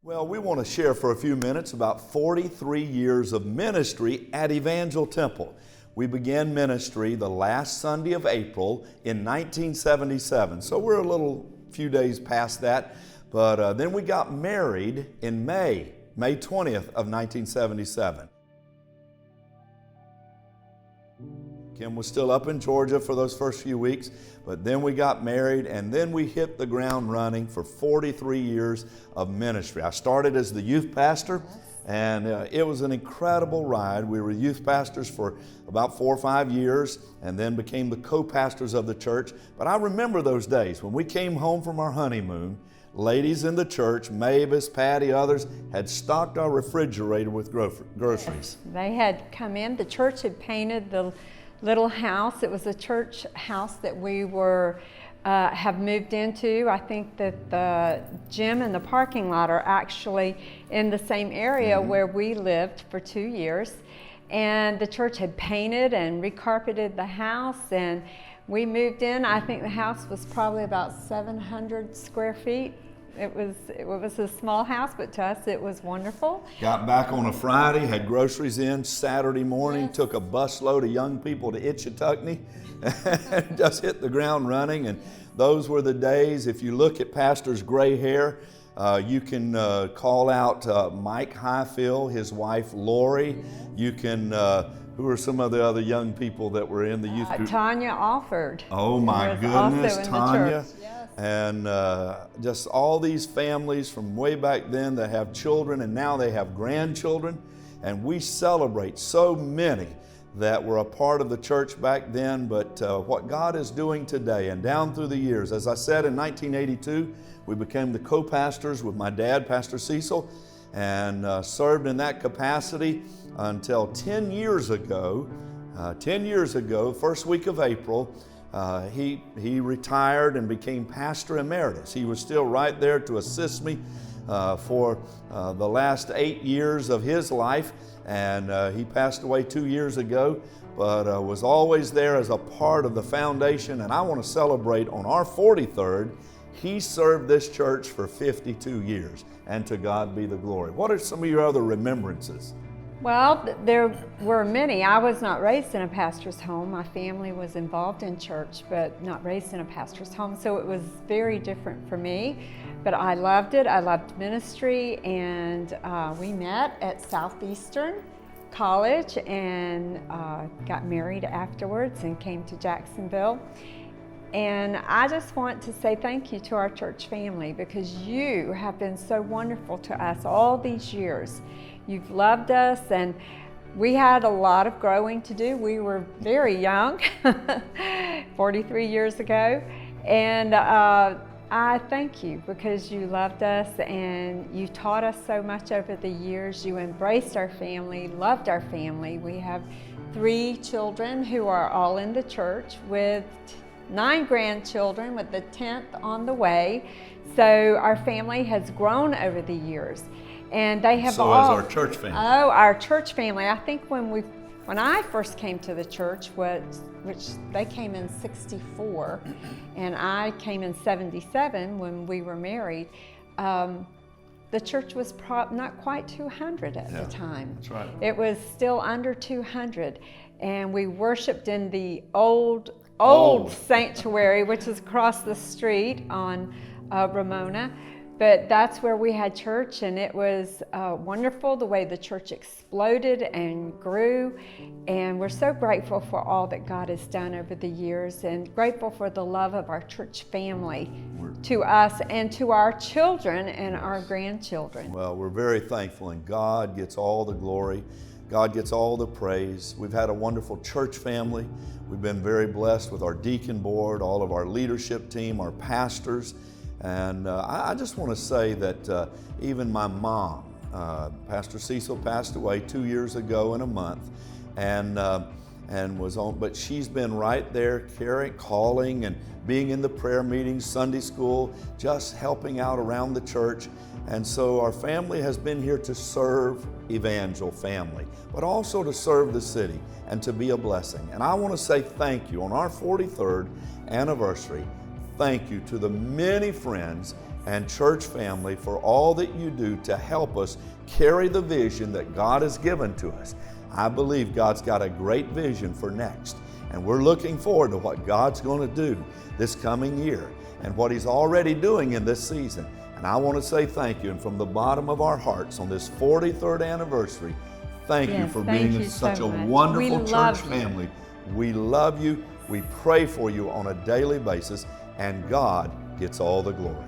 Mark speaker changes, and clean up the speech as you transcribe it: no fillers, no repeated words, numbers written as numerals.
Speaker 1: Well, we want to share for a few minutes about 43 years of ministry at Evangel Temple. We began ministry the last Sunday of April in 1977, so we're a little few days past that, but then we got married in May 20th of 1977. Kim was still up in Georgia for those first few weeks, but then we got married and then we hit the ground running for 43 years of ministry. I started as the youth pastor, and it was an incredible ride. We were youth pastors for about 4 or 5 years and then became the co-pastors of the church. But I remember those days when we came home from our honeymoon. Ladies in the church, Mavis, Patty, others, had stocked our refrigerator with groceries.
Speaker 2: They had come in, the church had painted the little house. It was a church house that we have moved into. I think that the gym and the parking lot are actually in the same area where we lived for 2 years. And the church had painted and recarpeted the house, and we moved in. I think the house was probably about 700 square feet. It was a small house, but to us it was wonderful.
Speaker 1: Got back on a Friday, had groceries in Saturday morning,
Speaker 2: Yes.
Speaker 1: Took a busload of young people to Itchituckney, and just hit the ground running. And those were the days. If you look at Pastor's gray hair, you can call out Mike Highfield, his wife Lori. You can, who are some of the other young people that were in the youth group?
Speaker 2: Tanya Alford.
Speaker 1: Oh my
Speaker 2: was
Speaker 1: goodness,
Speaker 2: also in the
Speaker 1: Tanya.
Speaker 2: church. Yes.
Speaker 1: And just all these families from way back then that have children, and now they have grandchildren. And we celebrate so many that were a part of the church back then, but what God is doing today and down through the years. As I said, in 1982, we became the co-pastors with my dad, Pastor Cecil, and served in that capacity until 10 years ago, first week of April, he retired and became pastor emeritus. He was still right there to assist me for the last 8 years of his life, and he passed away 2 years ago, but was always there as a part of the foundation. And I want to celebrate on our 43rd. He served this church for 52 years, and to God be the glory. What are some of your other remembrances?
Speaker 2: Well, there were many. I was not raised in a pastor's home. My family was involved in church, but not raised in a pastor's home, so it was very different for me. But I loved it. I loved ministry, and we met at Southeastern College and got married afterwards and came to Jacksonville. And I just want to say thank you to our church family, because you have been so wonderful to us all these years. You've loved us, and we had a lot of growing to do. We were very young, 43 years ago, and I thank you because you loved us and you taught us so much over the years. You embraced our family, loved our family. We have 3 children who are all in the church, with 9 grandchildren, with the 10th on the way. So our family has grown over the years. And they have
Speaker 1: So
Speaker 2: all,
Speaker 1: as our church family.
Speaker 2: Oh, our church family. I think when I first came to the church, which they came in '64, and I came in '77 when we were married, the church was not quite 200 at the time.
Speaker 1: That's right.
Speaker 2: It was still under 200, and we worshiped in the old sanctuary, which is across the street on Ramona. But that's where we had church, and it was wonderful the way the church exploded and grew. And we're so grateful for all that God has done over the years, and grateful for the love of our church family to us and to our children and our grandchildren.
Speaker 1: Well, we're very thankful, and God gets all the glory. God gets all the praise. We've had a wonderful church family. We've been very blessed with our deacon board, all of our leadership team, our pastors. And I just want to say that even my mom, Pastor Cecil, passed away 2 years ago in a month, and was on. But she's been right there, calling and being in the prayer meetings, Sunday school, just helping out around the church. And so our family has been here to serve Evangel family, but also to serve the city and to be a blessing. And I want to say thank you on our 43rd anniversary. Thank you to the many friends and church family for all that you do to help us carry the vision that God has given to us. I believe God's got a great vision for next, and we're looking forward to what God's going to do this coming year and what He's already doing in this season. And I want to say thank you, and from the bottom of our hearts on this 43rd anniversary, thank you for being such a wonderful church family. We love you. We pray for you on a daily basis, and God gets all the glory.